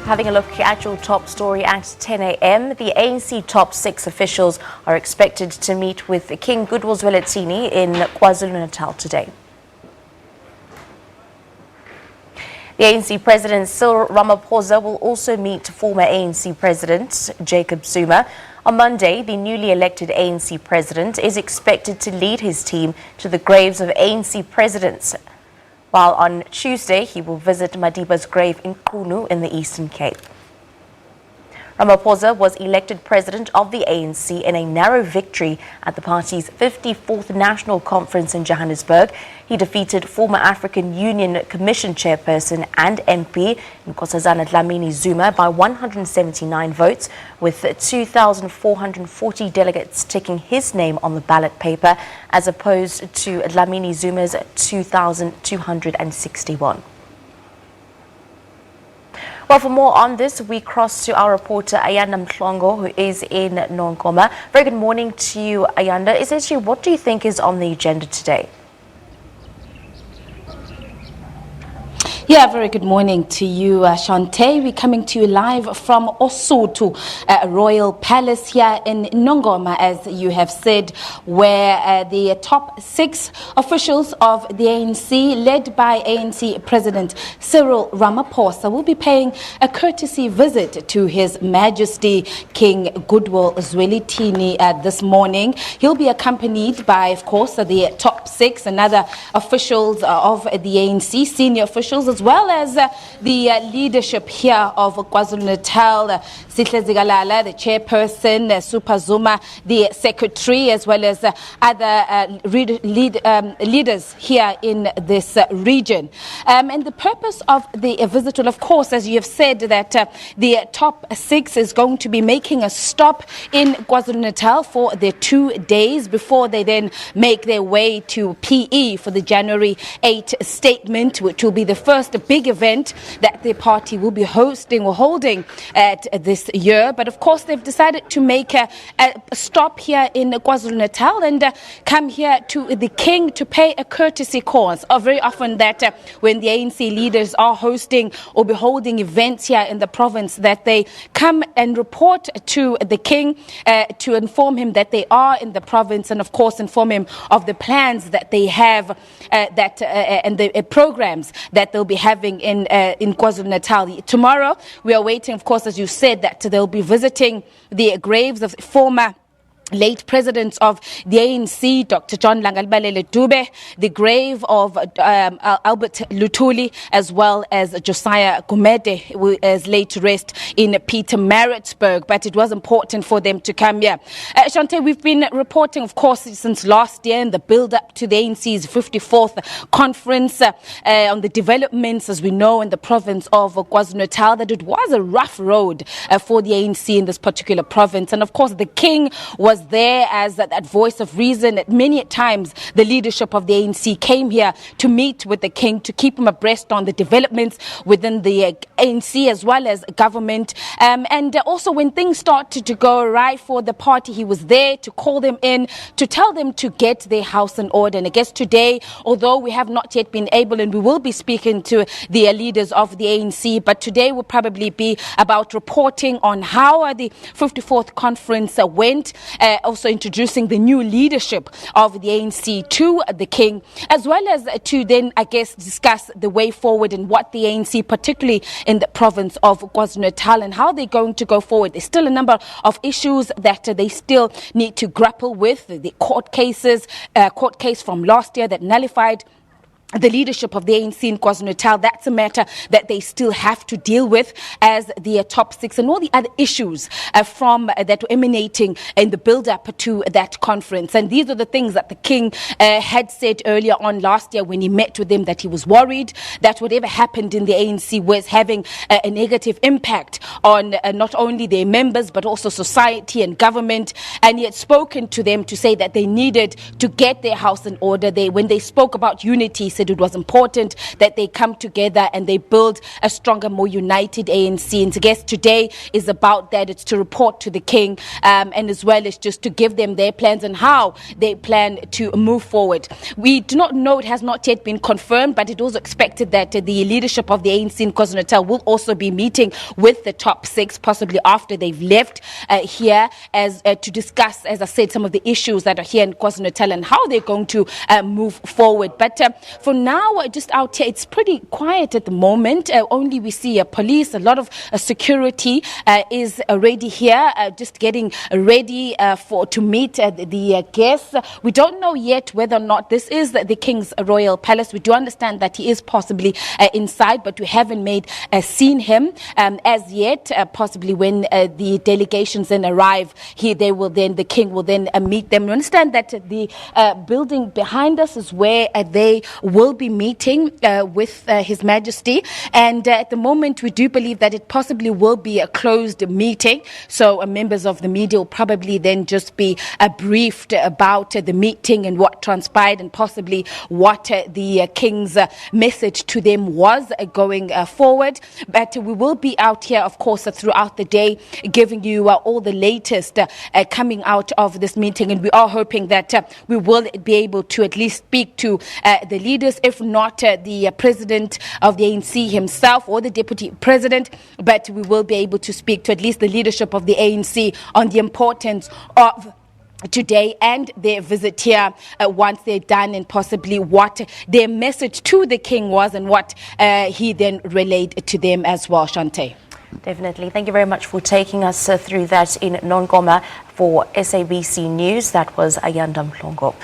Having a look at your top story at 10 a.m., the ANC top 6 officials are expected to meet with King Goodwill Zwelithini in KwaZulu-Natal today. The ANC President Cyril Ramaphosa will also meet former ANC President Jacob Zuma. On Monday, the newly elected ANC President is expected to lead his team to the graves of ANC presidents, while on Tuesday he will visit Madiba's grave in Qunu in the Eastern Cape. Ramaphosa was elected president of the ANC in a narrow victory at the party's 54th National Conference in Johannesburg. He defeated former African Union Commission chairperson and MP Nkosazana Dlamini Zuma by 179 votes, with 2,440 delegates ticking his name on the ballot paper, as opposed to Dlamini Zuma's 2,261. Well, for more on this, we cross to our reporter Ayanda Mhlongo, who is in Nonkoma. Very good morning to you, Ayanda. Essentially, what do you think is on the agenda today? Yeah, very good morning to you, Shante. We're coming to you live from Osotho Royal Palace here in Nongoma, as you have said, where the top 6 officials of the ANC, led by ANC President Cyril Ramaphosa, will be paying a courtesy visit to His Majesty King Goodwill Zwelithini this morning. He'll be accompanied by, of course, the top 6 and other officials of the ANC, senior officials, as well as the leadership here of KwaZulu-Natal, Sihle Zikalala, the chairperson, Super Zuma, the secretary, as well as other leaders here in this region. And the purpose of the visit will, of course, as you have said, that the top 6 is going to be making a stop in KwaZulu-Natal for their 2 days before they then make their way to PE for the January 8 statement, which will be the first big event that the party will be hosting or holding at this year. But of course, they've decided to make a stop here in KwaZulu-Natal and come here to the King to pay a courtesy call. Very often that when the ANC leaders are hosting or be holding events here in the province, that they come and report to the King to inform him that they are in the province, and of course inform him of the plans that they have and the programs that they'll be having in KwaZulu-Natal. Tomorrow, we are waiting, of course, as you said, that they'll be visiting the graves of former late presidents of the ANC, Dr. John Langalibalele Dube, the grave of Albert Luthuli, as well as Josiah Gumede, who is laid to rest in Pietermaritzburg. But it was important for them to come here. Shante, we've been reporting, of course, since last year in the build-up to the ANC's 54th conference on the developments, as we know, in the province of KwaZulu-Natal, that it was a rough road for the ANC in this particular province. And of course, the King was there as that voice of reason. At many times, the leadership of the ANC came here to meet with the King, to keep him abreast on the developments within the ANC as well as government. And also when things started to go right for the party, he was there to call them in, to tell them to get their house in order. And I guess today, although we have not yet been able, and we will be speaking to the leaders of the ANC, but today will probably be about reporting on how the 54th conference went, also introducing the new leadership of the ANC to the King, as well as to then, I guess, discuss the way forward and what the ANC, particularly in the province of KwaZulu-Natal, and how they're going to go forward. There's still a number of issues that they still need to grapple with. The court case from last year that nullified the leadership of the ANC in KwaZulu-Natal, that's a matter that they still have to deal with as the top 6, and all the other issues from that were emanating in the build-up to that conference. And these are the things that the King had said earlier on last year when he met with them, that he was worried that whatever happened in the ANC was having a negative impact on not only their members but also society and government. And he had spoken to them to say that they needed to get their house in order. When they spoke about unity, said it was important that they come together and they build a stronger, more united ANC. And I guess today is about that. It's to report to the king and as well as just to give them their plans and how they plan to move forward. We do not know, it has not yet been confirmed, but it was expected that the leadership of the ANC in KwaZulu-Natal will also be meeting with the top six, possibly after they've left here, as to discuss, as I said, some of the issues that are here in KwaZulu-Natal and how they're going to move forward. But for now, just out here, it's pretty quiet at the moment. Only we see police, a lot of security is already here, just getting ready to meet the guests. We don't know yet whether or not this is the King's Royal Palace. We do understand that he is possibly inside, but we haven't seen him as yet. Possibly when the delegations then arrive here, the King will then meet them. We understand that the building behind us is where they will be meeting with His Majesty. And at the moment, we do believe that it possibly will be a closed meeting. So members of the media will probably then just be briefed about the meeting and what transpired and possibly what the King's message to them was going forward. But we will be out here, of course, throughout the day, giving you all the latest coming out of this meeting. And we are hoping that we will be able to at least speak to the leaders, if not the president of the ANC himself or the deputy president, but we will be able to speak to at least the leadership of the ANC on the importance of today and their visit here once they're done, and possibly what their message to the king was and what he then relayed to them as well. Shante. Definitely. Thank you very much for taking us through that in Nongoma for SABC News. That was Ayanda Mhlongo.